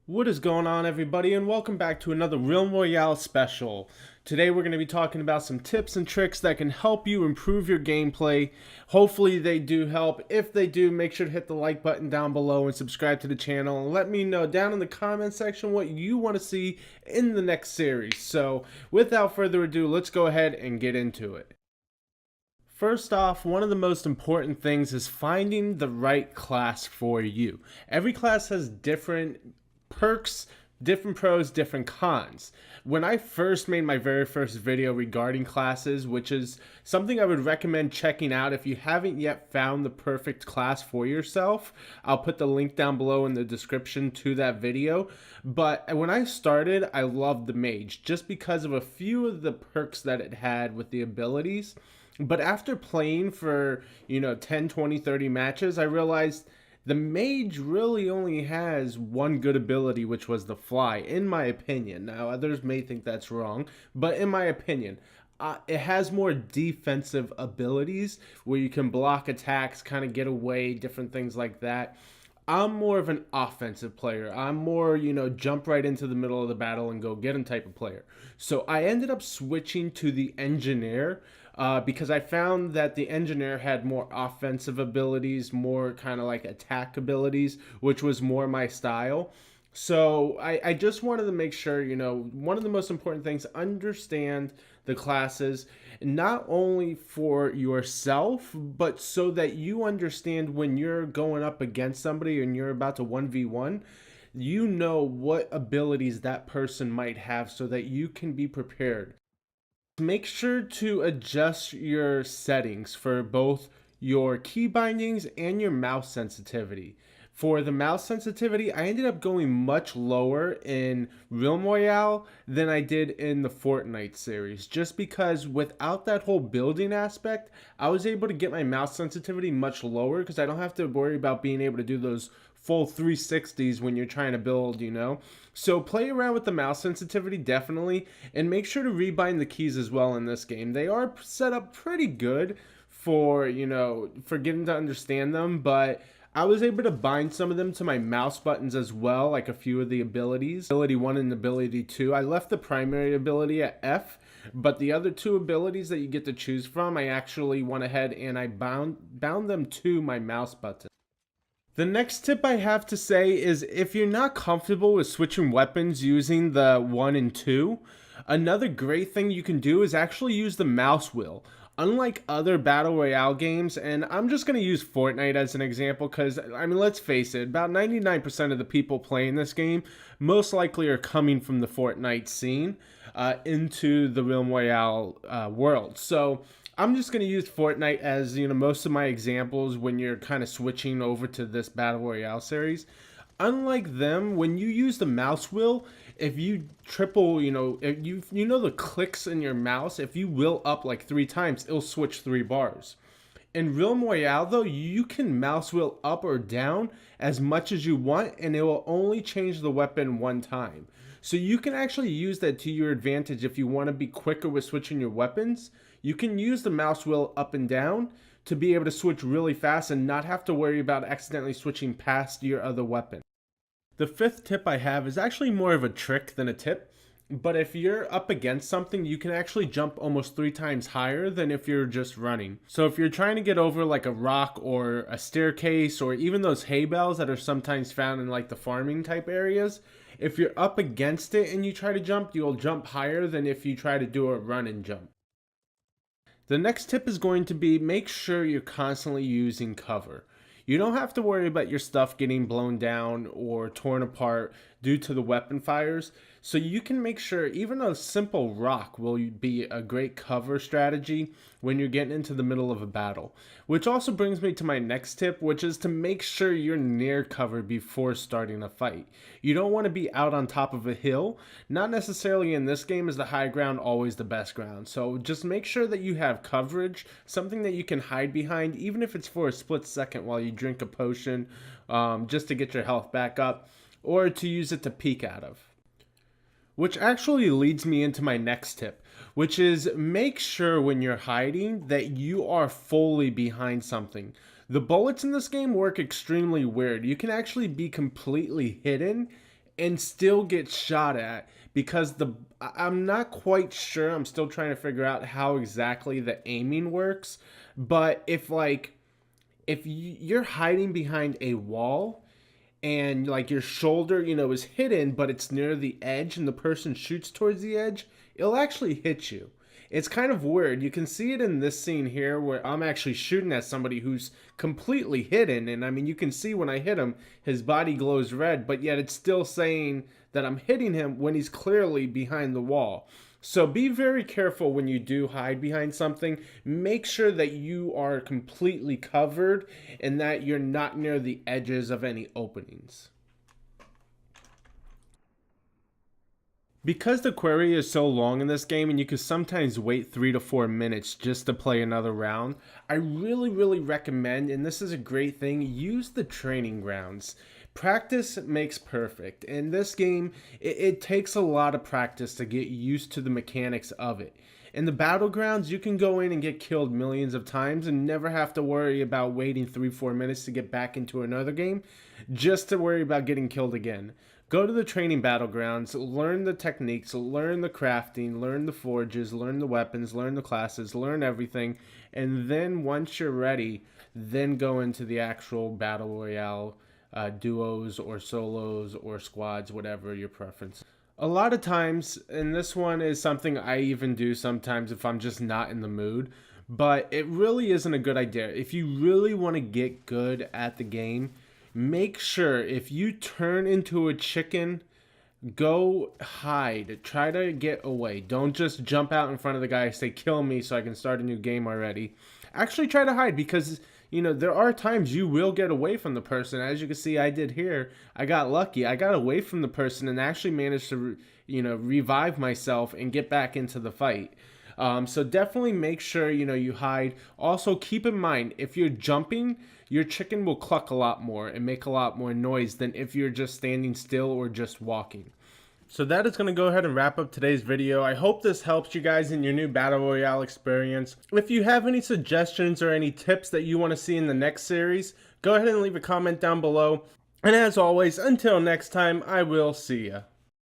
What is going on, everybody, and welcome back to another Realm Royale special. Today we're going to be talking about some tips and tricks that can help you improve your gameplay. Hopefully they do help. If they do, make sure to hit the like button down below and subscribe to the channel. And let me know down in the comment section what you want to see in the next series. So without further ado, let's go ahead and get into it. First off, one of the most important things is finding the right class for you. Every class has different perks, different pros, different cons. When I first made my very first video regarding classes, which is something I would recommend checking out if you haven't yet found the perfect class for yourself, I'll put the link down below in the description to that video. But when I started, I loved the mage just because of a few of the perks that it had with the abilities. But after playing for, 10, 20, 30 matches, I realized the mage really only has one good ability, which was the fly, in my opinion. Now, others may think that's wrong, but in my opinion, it has more defensive abilities where you can block attacks, kind of get away, different things like that. I'm more of an offensive player. I'm more, jump right into the middle of the battle and go get him type of player. So I ended up switching to the engineer because I found that the engineer had more offensive abilities, more kind of like attack abilities, which was more my style. So I just wanted to make sure, one of the most important things, understand the classes, not only for yourself, but so that you understand when you're going up against somebody and you're about to 1v1, you know what abilities that person might have so that you can be prepared. Make sure to adjust your settings for both your key bindings and your mouse sensitivity. For the mouse sensitivity, I ended up going much lower in Realm Royale than I did in the Fortnite series, just because without that whole building aspect, I was able to get my mouse sensitivity much lower because I don't have to worry about being able to do those full 360s when you're trying to build. So play around with the mouse sensitivity, definitely, and make sure to rebind the keys as well in this game. They are set up pretty good for, for getting to understand them, but I was able to bind some of them to my mouse buttons as well, like a few of the abilities. Ability 1 and ability 2. I left the primary ability at F, but the other two abilities that you get to choose from, I actually went ahead and I bound them to my mouse button. The next tip I have to say is if you're not comfortable with switching weapons using the 1 and 2, another great thing you can do is actually use the mouse wheel. Unlike other battle royale games, and I'm just going to use Fortnite as an example because, let's face it, about 99% of the people playing this game most likely are coming from the Fortnite scene into the Realm Royale world. So I'm just going to use Fortnite as, most of my examples when you're kind of switching over to this battle royale series. Unlike them, when you use the mouse wheel, if you triple, if you know the clicks in your mouse, if you wheel up like 3 times, it'll switch 3 bars. In Realm Royale, though, you can mouse wheel up or down as much as you want, and it will only change the weapon 1 time. So you can actually use that to your advantage if you want to be quicker with switching your weapons. You can use the mouse wheel up and down to be able to switch really fast and not have to worry about accidentally switching past your other weapon. The fifth tip I have is actually more of a trick than a tip, but if you're up against something, you can actually jump almost 3 times higher than if you're just running. So if you're trying to get over like a rock or a staircase or even those hay bales that are sometimes found in like the farming type areas, if you're up against it and you try to jump, you'll jump higher than if you try to do a run and jump. The next tip is going to be make sure you're constantly using cover. You don't have to worry about your stuff getting blown down or torn apart due to the weapon fires, so you can make sure even a simple rock will be a great cover strategy when you're getting into the middle of a battle. Which also brings me to my next tip, which is to make sure you're near cover before starting a fight. You don't want to be out on top of a hill. Not necessarily in this game is the high ground always the best ground, so just make sure that you have coverage, something that you can hide behind, even if it's for a split second while you drink a potion, just to get your health back up, or to use it to peek out of. Which actually leads me into my next tip, which is make sure when you're hiding that you are fully behind something. The bullets in this game work extremely weird. You can actually be completely hidden and still get shot at because I'm not quite sure. I'm still trying to figure out how exactly the aiming works. But if you're hiding behind a wall and like your shoulder, is hidden, but it's near the edge and the person shoots towards the edge, it'll actually hit you. It's kind of weird. You can see it in this scene here where I'm actually shooting at somebody who's completely hidden. And I mean, you can see when I hit him, his body glows red, but yet it's still saying that I'm hitting him when he's clearly behind the wall. So be very careful when you do hide behind something. Make sure that you are completely covered and that you're not near the edges of any openings. Because the query is so long in this game and you can sometimes wait 3 to 4 minutes just to play another round, I really recommend, and this is a great thing, use the training grounds. Practice makes perfect. In this game, it takes a lot of practice to get used to the mechanics of it. In the battlegrounds, you can go in and get killed millions of times and never have to worry about waiting 3-4 minutes to get back into another game, just to worry about getting killed again. Go to the training battlegrounds, learn the techniques, learn the crafting, learn the forges, learn the weapons, learn the classes, learn everything, and then once you're ready, then go into the actual battle royale duos or solos or squads, whatever your preference. A lot of times, and this one is something I even do sometimes if I'm just not in the mood, but it really isn't a good idea. If you really want to get good at the game, make sure if you turn into a chicken, go hide. Try to get away. Don't just jump out in front of the guy and say, kill me so I can start a new game already. Actually try to hide because, there are times you will get away from the person. As you can see, I did here. I got lucky. I got away from the person and actually managed to, revive myself and get back into the fight. So definitely make sure, you hide. Also, keep in mind, if you're jumping, your chicken will cluck a lot more and make a lot more noise than if you're just standing still or just walking. So that is going to go ahead and wrap up today's video. I hope this helps you guys in your new Battle Royale experience. If you have any suggestions or any tips that you want to see in the next series, go ahead and leave a comment down below. And as always, until next time, I will see ya.